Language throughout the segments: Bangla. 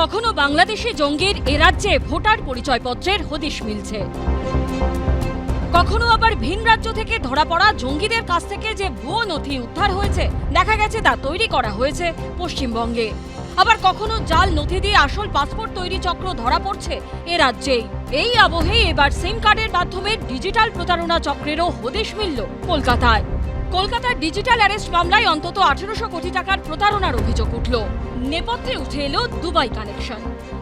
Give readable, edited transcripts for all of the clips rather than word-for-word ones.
কখনো বাংলাদেশি জঙ্গির এ রাজ্যে ভোটার পরিচয়পত্রের হদিশ মিলছে, কখনো আবার ভিন রাজ্য থেকে ধরা পড়া জঙ্গিদের কাছ থেকে যে ভুয়ো নথি উদ্ধার হয়েছে দেখা গেছে তা তৈরি করা হয়েছে পশ্চিমবঙ্গে। আবার কখনো জাল নথি দিয়ে আসল পাসপোর্ট তৈরি চক্র ধরা পড়ছে এ রাজ্যেই। এই আবহেই এবার সিম কার্ডের মাধ্যমে ডিজিটাল প্রতারণা চক্রেরও হদিশ মিলল কলকাতায়। কলকাতার ডিজিটাল অ্যারেস্ট মামলায় অন্তত 1800 কোটি টাকার প্রতারণার অভিযোগ উঠল। নেপথ্যে উঠে এলো দুবাই কানেকশন।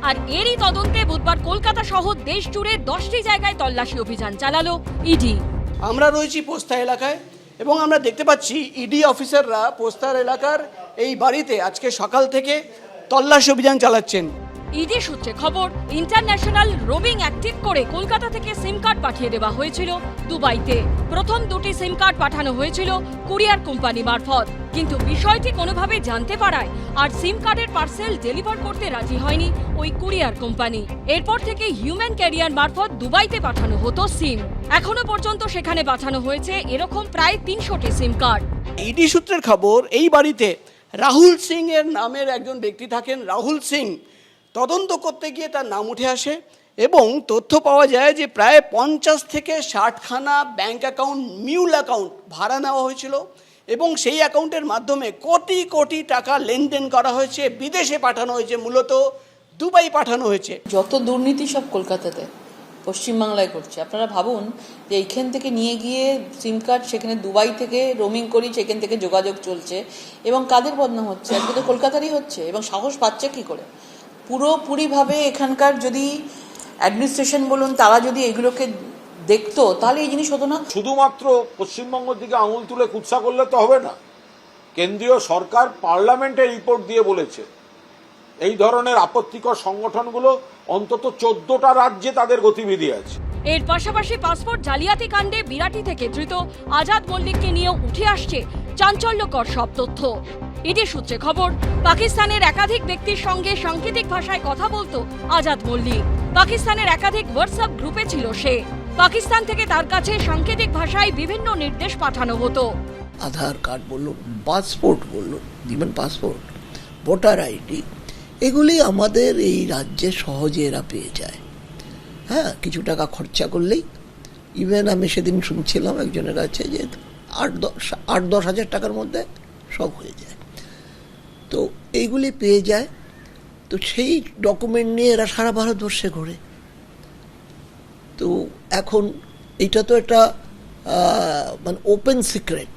আর এরই তদন্তে বুধবার কলকাতা সহ দেশ জুড়ে 10টি জায়গায় তল্লাশি অভিযান চালালো ইডি। আমরা রয়েছি পোস্তা এলাকায় এবং আমরা দেখতে পাচ্ছি ইডি অফিসাররা পোস্তার এলাকার এই বাড়িতে আজকে সকাল থেকে তল্লাশি অভিযান চালাচ্ছেন। ইডি সূত্রে খবর, ইন্টারন্যাশনাল রোমিং অ্যাক্টিভ করে কলকাতা থেকে সিম কার্ড পাঠিয়ে দেওয়া হয়েছিল দুবাইতে। প্রথম দুটি সিম কার্ড পাঠানো হয়েছিল কুরিয়ার কোম্পানি মারফত, কিন্তু বিষয়টি কোনোভাবে জানতে পারায় আর সিম কার্ডের পার্সেল ডেলিভার করতে রাজি হয়নি ওই কুরিয়ার কোম্পানি। এরপর থেকে হিউম্যান ক্যারিয়ার মারফত দুবাইতে পাঠানো হতো সিম। এখনো পর্যন্ত সেখানে পাঠানো হয়েছে এরকম প্রায় 300টি সিম কার্ড। ইডি সূত্রের খবর, এই বাড়িতে রাহুল সিং এর নামের একজন ব্যক্তি থাকেন। রাহুল সিং তদন্ত করতে গিয়ে তার নাম উঠে আসে এবং তথ্য পাওয়া যায় যে প্রায় 50 থেকে 60খানা ব্যাংক অ্যাকাউন্ট, মিউল অ্যাকাউন্ট ভাড়া নেওয়া হয়েছিল এবং সেই অ্যাকাউন্টের মাধ্যমে কোটি কোটি টাকা লেনদেন করা হয়েছে, বিদেশে পাঠানো হয়েছে, মূলত দুবাই পাঠানো হয়েছে। যত দুর্নীতি সব কলকাতাতে, পশ্চিমবাংলায় করছে। আপনারা ভাবুন যে এইখান থেকে নিয়ে গিয়ে সিম কার্ড সেখানে দুবাই থেকে রোমিং করি, সেখান থেকে যোগাযোগ চলছে এবং কাদের বদনাম হচ্ছে? আজকে তো কলকাতারই হচ্ছে এবং সাহস পাচ্ছে কি করে? পুরোপুরিভাবে এখানকার যদি অ্যাডমিনিস্ট্রেশন বলুন তারা যদি এগুলোকে দেখতো তাহলে এই জিনিস হতো না। শুধুমাত্র পশ্চিমবঙ্গের দিকে আঙুল তুলে কুৎসা করলে তো হবে না। কেন্দ্রীয় সরকার পার্লামেন্টে রিপোর্ট দিয়ে বলেছে এই ধরনের আপত্তিকর সংগঠনগুলো অন্তত 14টা রাজ্যে তাদের গতিবিধি আছে। এর পাশাপাশি পাসপোর্ট জালিয়াতি কাণ্ডে বিরাটি থেকে ধৃত আজাদ মল্লিককে নিয়েও উঠে আসছে চাঞ্চল্যকর সব তথ্য। ইডি সূত্রে খবর, পাকিস্তানের একাধিক ব্যক্তির সঙ্গে সাংকেতিক ভাষায় কথা বলতো আজাদ মল্লিক। পাকিস্তানের একাধিক হোয়াটসঅ্যাপ গ্রুপে ছিল সে। পাকিস্তান থেকে তার কাছে সাংকেতিক ভাষায় বিভিন্ন নির্দেশ পাঠানো হতো। আধার কার্ড বলুন, পাসপোর্ট বলুন, ইভেন পাসপোর্ট, ভোটার আইডি, এগুলি আমাদের এই রাজ্যে সহজে এরা পেয়ে যায়। হ্যাঁ, কিছু টাকা খরচা করলেই, ইভেন আমি সেদিন শুনছিলাম একজনের কাছে যে 8-10 হাজার টাকার মধ্যে সব হয়ে যায়। তো এইগুলি পেয়ে যায়। তো সেই ডকুমেন্ট নিয়ে এরা সারা ভারতবর্ষে ঘোরে। তো এখন এটা তো একটা মানে ওপেন সিক্রেট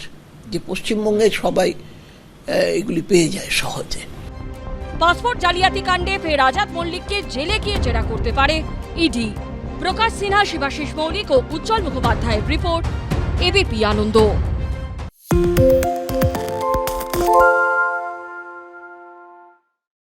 যে পশ্চিমবঙ্গে সবাই এগুলি পেয়ে যায় সহজে। পাসপোর্ট জালিয়াতি কাণ্ডে ফের আজাদ মল্লিককে জেলে গিয়ে জেরা করতে পারে ইডি। প্রকাশ সিনহা, শিবাশিস মৌলিক ও উজ্জ্বল মুখোপাধ্যায়ের রিপোর্ট, এবিপি আনন্দ।